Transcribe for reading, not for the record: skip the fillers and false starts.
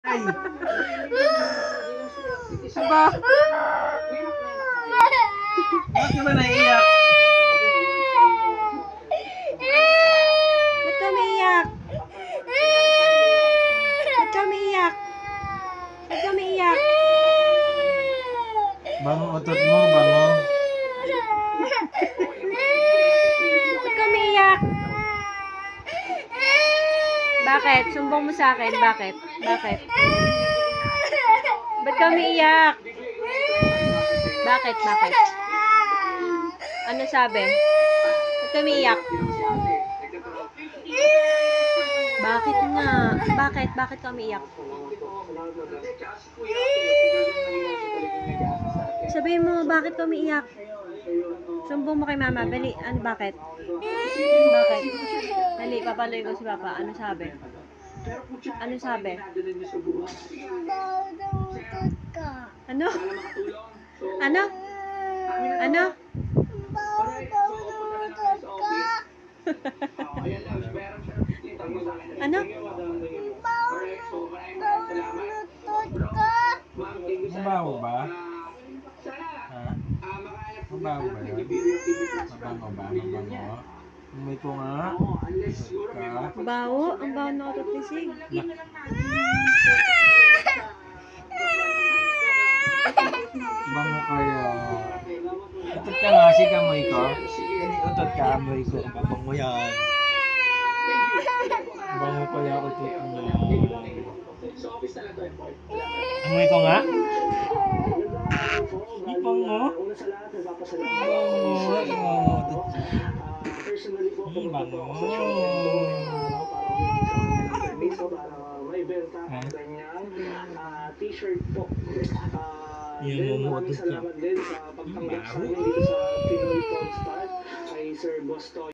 Ay. Aba. Bakit ka ba naiiyak? Ba't ka umiiyak? Ba't ka umiiyak? Ba't ka umiiyak? Bango utot mo, bango. Ba't ka umiiyak? Bakit? Sumbong mo sa akin. Bakit? Bakit? Ba't ka umiiyak? Bakit? Bakit? Ano sabi? Ba't ka umiiyak? Bakit nga? Bakit? Bakit ka umiiyak? Sabihin mo, bakit ka umiiyak? Sumbong mo kay mama. Dali. Ano, bakit? Bakit? Dali, papaloy ko si papa. Ano sabi? Ano sabi? Ano? Ano? Ano? Ano? Mabaho ba? Ha? Mabaho ba yun? Mabango ba? Mabango? Amoy ko nga. Utot ka. Bawo? Ang bawo na katatisig. Bango kaya. Utot ka nga, sige amoy ko. Hindi utot ka, amoy ko. Mabango yan. Bango kaya utot mo. Amoy ko nga? Di bango? Bango. Utot ka. Bango. T-shirt po. Yung Maraming utot ka. salamat din sa pagtanggap sa Baho. amin dito sa Pinoy Porn Star kay Sir Bosto.